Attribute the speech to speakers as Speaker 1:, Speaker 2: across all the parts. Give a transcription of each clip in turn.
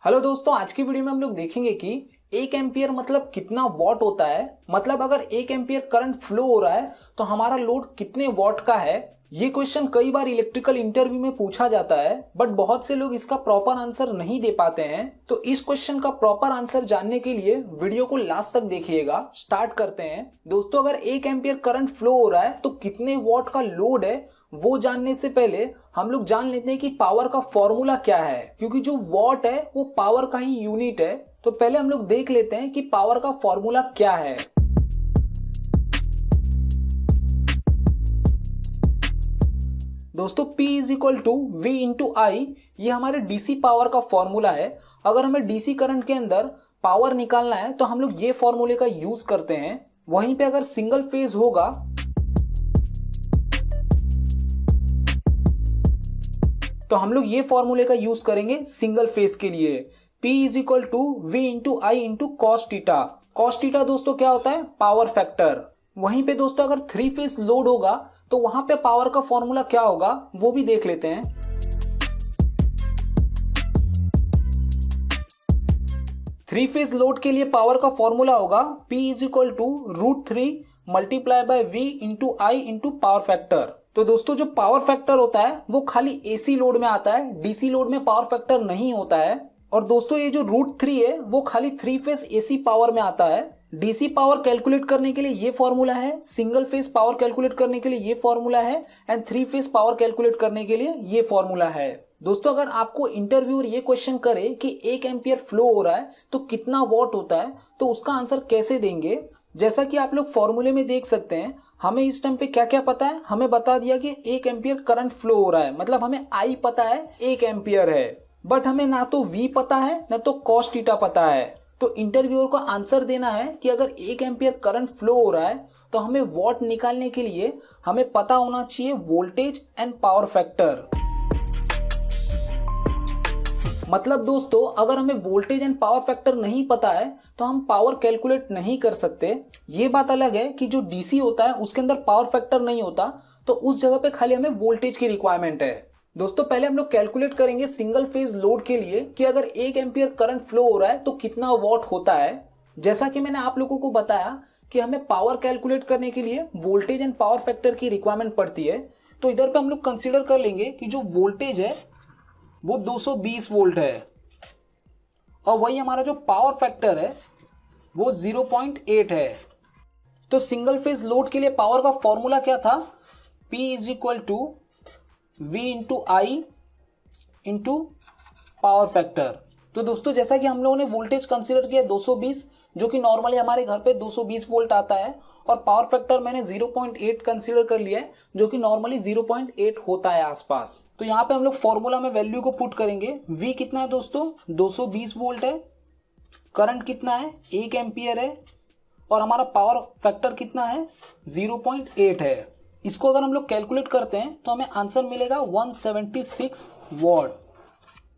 Speaker 1: Hello दोस्तों, आज की वीडियो में हम लोग देखेंगे कि 1 एम्पियर मतलब कितना वॉट होता है। मतलब अगर 1 एम्पियर करंट फ्लो हो रहा है तो हमारा लोड कितने वॉट का है। ये क्वेश्चन कई बार इलेक्ट्रिकल इंटरव्यू में पूछा जाता है, बट बहुत से लोग इसका प्रॉपर आंसर नहीं दे पाते हैं। तो इस क्वेश्चन का प्रॉपर आंसर जानने के लिए वीडियो को लास्ट तक देखिएगा। स्टार्ट करते हैं दोस्तों। अगर 1 एम्पियर करंट फ्लो हो रहा है तो कितने वॉट का लोड है, वो जानने से पहले हम लोग जान लेते हैं कि पावर का फॉर्मूला क्या है, क्योंकि जो वॉट है वो पावर का ही यूनिट है। तो पहले हम लोग देख लेते हैं कि पावर का फॉर्मूला क्या है। दोस्तों P is equal to V into I, ये हमारे डीसी पावर का फॉर्मूला है। अगर हमें डीसी करंट के अंदर पावर निकालना है तो हम लोग ये फॉर्मूले का यूज करते हैं। वहीं पे अगर सिंगल फेज होगा तो हम लोग ये फॉर्मूले का यूज करेंगे सिंगल फेज के लिए। P is equal to V into I into cos theta. Cos theta दोस्तों क्या होता है? Power factor. वहीं पे दोस्तों अगर 3 फेज लोड होगा तो वहां पे पावर का फॉर्मूला क्या होगा वो भी देख लेते हैं। 3 फेज लोड के लिए पावर का फॉर्मूला होगा P is equal to √3 multiply by V into I into power factor. तो दोस्तों जो पावर फैक्टर होता है वो खाली एसी लोड में आता है, डीसी लोड में पावर फैक्टर नहीं होता है। और दोस्तों ये जो √3 है वो खाली 3 फेज एसी पावर में आता है। डीसी पावर कैलकुलेट करने के लिए ये फॉर्मूला है, सिंगल फेज पावर कैलकुलेट करने के लिए ये फॉर्मूला है, एंड 3 फेज पावर कैलकुलेट करने के लिए ये फॉर्मूला है। दोस्तों अगर आपको इंटरव्यूअर ये क्वेश्चन करे कि 1 एम्पियर फ्लो हो रहा है तो कितना वॉट होता है, तो उसका आंसर कैसे देंगे। जैसा कि आप लोग फॉर्मूले में देख सकते हैं, हमें इस टाइम पे क्या क्या पता है। हमें बता दिया कि 1 एम्पियर करंट फ्लो हो रहा है, मतलब हमें आई पता है 1 एम्पियर है, बट हमें ना तो V पता है ना तो कॉस थीटा पता है। तो इंटरव्यूअर को आंसर देना है कि अगर 1 एम्पियर करंट फ्लो हो रहा है तो हमें वॉट निकालने के लिए हमें पता होना चाहिए वोल्टेज एंड पावर फैक्टर। मतलब दोस्तों अगर हमें वोल्टेज एंड पावर फैक्टर नहीं पता है तो हम पावर कैलकुलेट नहीं कर सकते। ये बात अलग है कि जो डीसी होता है उसके अंदर पावर फैक्टर नहीं होता, तो उस जगह पे खाली हमें वोल्टेज की रिक्वायरमेंट है। दोस्तों पहले हम लोग कैलकुलेट करेंगे सिंगल फेज लोड के लिए कि अगर 1 एम्पियर करंट फ्लो हो रहा है तो कितना वॉट होता है। जैसा कि मैंने आप लोगों को बताया कि हमें पावर कैलकुलेट करने के लिए वोल्टेज एंड पावर फैक्टर की रिक्वायरमेंट पड़ती है। तो इधर पे हम लोग कंसिडर कर लेंगे कि जो वोल्टेज है वो 220 वोल्ट है, और वही हमारा जो पावर फैक्टर है वो 0.8 है। तो सिंगल फेज लोड के लिए पावर का फॉर्मूला क्या था? P is equal to V into I into power factor. तो दोस्तों जैसा कि हम लोगों ने वोल्टेज कंसिडर किया 220, जो कि नॉर्मली हमारे घर पे 220 वोल्ट आता है, और पावर फैक्टर मैंने 0.8 कंसीडर कर लिया है, जो कि नॉर्मली 0.8 होता है आसपास। तो यहाँ पे हम लोग फॉर्मूला में वैल्यू को पुट करेंगे। V कितना है दोस्तों? 220 वोल्ट है। करंट कितना है? 1 एम्पियर है। और हमारा पावर फैक्टर कितना है? 0.8 है। इसको अगर हम लोग कैलकुलेट करते हैं तो हमें आंसर मिलेगा 176 वॉट।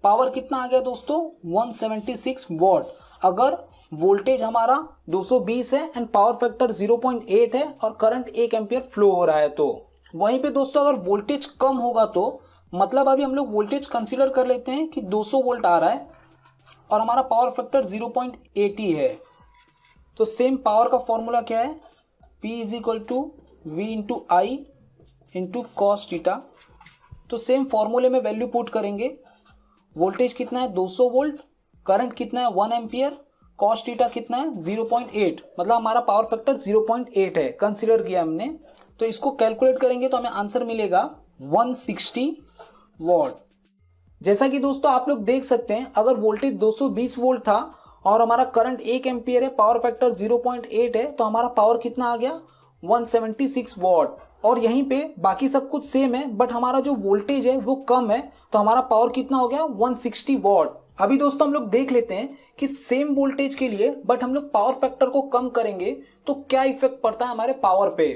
Speaker 1: पावर कितना आ गया दोस्तों? 176 वॉट। अगर वोल्टेज हमारा 220 है एंड पावर फैक्टर 0.8 है और करंट 1 एम्पियर फ्लो हो रहा है। तो वहीं पे दोस्तों अगर वोल्टेज कम होगा तो मतलब अभी हम लोग वोल्टेज कंसीडर कर लेते हैं कि 200 वोल्ट आ रहा है और हमारा पावर फैक्टर 0.8 ही है। तो सेम पावर का फॉर्मूला क्या है? P is equal to V into I into cos theta. तो सेम फॉर्मूले में वैल्यू पुट करेंगे। वोल्टेज कितना है? 200 वोल्ट। करंट कितना है? 1 एम्पियर। कॉस थीटा कितना है? 0.8, मतलब हमारा पावर फैक्टर 0.8 है, कंसीडर किया हमने। तो इसको कैलकुलेट करेंगे तो हमें आंसर मिलेगा 160 वॉट। जैसा कि दोस्तों आप लोग देख सकते हैं, अगर वोल्टेज 220 वोल्ट था और हमारा करंट 1 एम्पियर है, पावर फैक्टर 0.8 है, तो हमारा पावर कितना आ गया? 176 वॉट। और यहीं पे बाकी सब कुछ सेम है, बट हमारा जो वोल्टेज है वो कम है, तो हमारा पावर कितना हो गया? 160 वॉट। अभी दोस्तों हम लोग देख लेते हैं कि सेम वोल्टेज के लिए बट हम लोग पावर फैक्टर को कम करेंगे तो क्या इफेक्ट पड़ता है हमारे पावर पे।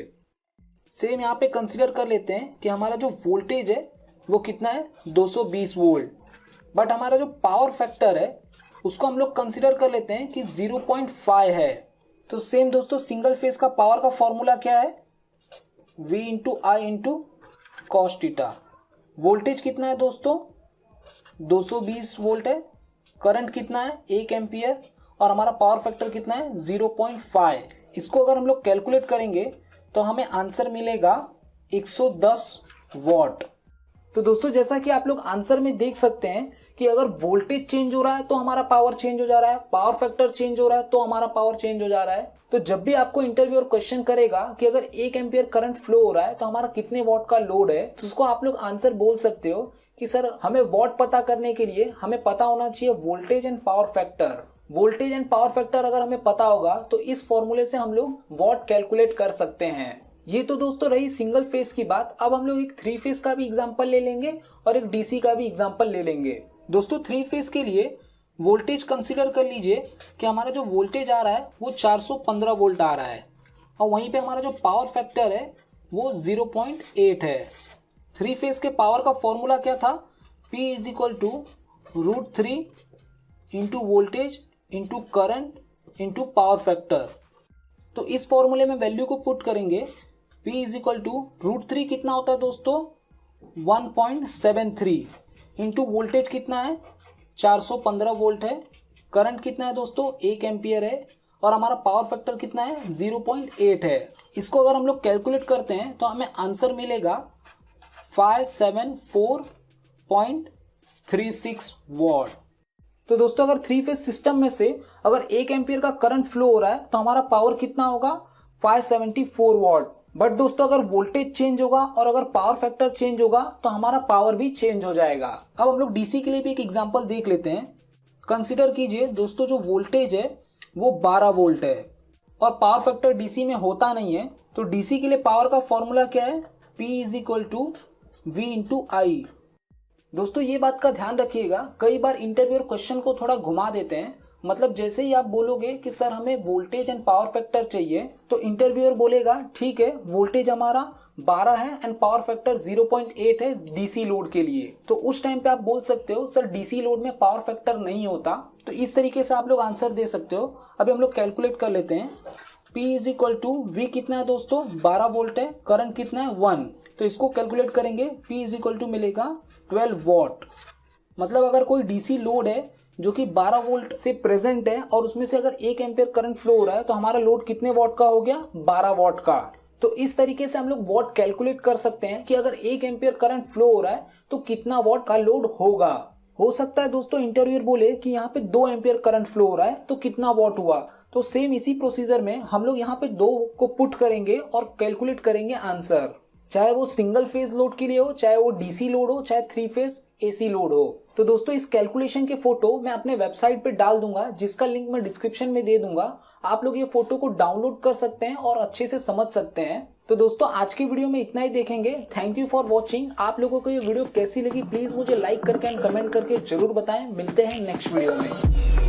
Speaker 1: सेम यहाँ पे कंसीडर कर लेते हैं कि हमारा जो वोल्टेज है वो कितना है? 220 वोल्ट। बट हमारा जो पावर फैक्टर है उसको हम लोग कंसीडर कर लेते हैं कि 0.5 है। तो सेम दोस्तों सिंगल फेज का पावर का फॉर्मूला क्या है? V into I into cos theta. Voltage कितना है दोस्तों? 220 वोल्ट है करंट कितना है 1 एम्पियर और हमारा पावर फैक्टर कितना है 0.5। इसको अगर हम लोग कैलकुलेट करेंगे तो हमें आंसर मिलेगा 110 वॉट। तो दोस्तों जैसा कि आप लोग आंसर में देख सकते हैं कि अगर वोल्टेज चेंज हो रहा है तो हमारा पावर चेंज हो जा रहा है, पावर फैक्टर चेंज हो रहा है तो हमारा पावर चेंज हो जा रहा है। तो जब भी आपको इंटरव्यूअर क्वेश्चन करेगा कि अगर 1 एम्पियर करंट फ्लो हो रहा है तो हमारा कितने वॉट का लोड है, तो उसको आप लोग आंसर बोल सकते हो कि सर हमें वॉट पता करने के लिए हमें पता होना चाहिए voltage and power factor. Voltage and power factor अगर हमें पता होगा तो इस फॉर्मूले से हम लोग वॉट कैलकुलेट कर सकते हैं। ये तो दोस्तों रही सिंगल फेज की बात। अब हम लोग एक 3 फेज का भी एग्जांपल ले लेंगे और एक डीसी का भी एग्जांपल ले लेंगे। दोस्तों 3 फेज के लिए वोल्टेज कंसीडर कर लीजिए कि हमारा जो वोल्टेज आ रहा है वो 415 वोल्ट आ रहा है और वहीं पे हमारा जो पावर फैक्टर है वो 0.8 है। 3 फेज के पावर का फॉर्मूला क्या था, P = √3 into voltage into current into power factor. तो इस फॉर्मूले में वैल्यू को पुट करेंगे, P = √3 कितना होता है दोस्तों 1.73 इंटू वोल्टेज कितना है 415 वोल्ट है, करंट कितना है दोस्तों 1 एम्पियर है और हमारा पावर फैक्टर कितना है 0.8 है। इसको अगर हम लोग कैलकुलेट करते हैं तो हमें आंसर मिलेगा 574.36 वॉट। तो दोस्तों अगर 3 फेज सिस्टम में से अगर 1 एम्पियर का करंट फ्लो हो रहा है तो हमारा पावर कितना होगा 574 वॉट। बट दोस्तों अगर वोल्टेज चेंज होगा और अगर पावर फैक्टर चेंज होगा तो हमारा पावर भी चेंज हो जाएगा। अब हम लोग डीसी के लिए भी एक एग्जांपल देख लेते हैं। कंसीडर कीजिए दोस्तों जो वोल्टेज है वो 12 वोल्ट है और पावर फैक्टर डीसी में होता नहीं है। तो डीसी के लिए पावर का फॉर्मूला क्या है, P = V × I। दोस्तों ये बात का ध्यान रखिएगा, कई बार इंटरव्यूअर क्वेश्चन को थोड़ा घुमा देते हैं। मतलब जैसे ही आप बोलोगे कि सर हमें वोल्टेज एंड पावर फैक्टर चाहिए तो इंटरव्यूअर बोलेगा ठीक है वोल्टेज हमारा 12 है एंड पावर फैक्टर 0.8 है डीसी लोड के लिए। तो उस टाइम पे आप बोल सकते हो सर डीसी लोड में पावर फैक्टर नहीं होता। तो इस तरीके से आप लोग आंसर दे सकते हो। अभी हम लोग कैलकुलेट कर लेते हैं। P = V कितना है दोस्तों 12 वोल्ट है, करंट कितना है 1। तो इसको कैलकुलेट करेंगे P = मिलेगा 12 वॉट। मतलब अगर कोई डीसी लोड है जो कि 12 वोल्ट से प्रेजेंट है और उसमें से अगर 1 एम्पियर करंट फ्लो हो रहा है तो हमारा लोड कितने वॉट का हो गया 12 वॉट का। तो इस तरीके से हम लोग वॉट कैलकुलेट कर सकते हैं कि अगर 1 एम्पियर करंट फ्लो हो रहा है तो कितना वॉट का लोड होगा। हो सकता है दोस्तों इंटरव्यूअर बोले कि यहाँ पे 2 एम्पियर करंट फ्लो हो रहा है तो कितना वॉट हुआ। तो सेम इसी प्रोसीजर में हम लोग यहाँ पे 2 को पुट करेंगे और कैलकुलेट करेंगे आंसर, चाहे वो सिंगल फेज लोड के लिए हो, चाहे वो डीसी लोड हो, चाहे 3 फेज एसी लोड हो। तो दोस्तों इस कैलकुलेशन के फोटो मैं अपने वेबसाइट पे डाल दूंगा जिसका लिंक मैं डिस्क्रिप्शन में दे दूंगा। आप लोग ये फोटो को डाउनलोड कर सकते हैं और अच्छे से समझ सकते हैं। तो दोस्तों आज की वीडियो में इतना ही देखेंगे। Thank you for watching. आप लोगों को ये वीडियो कैसी लगी प्लीज मुझे लाइक करके एंड कमेंट करके जरूर बताएं। मिलते हैं नेक्स्ट वीडियो में।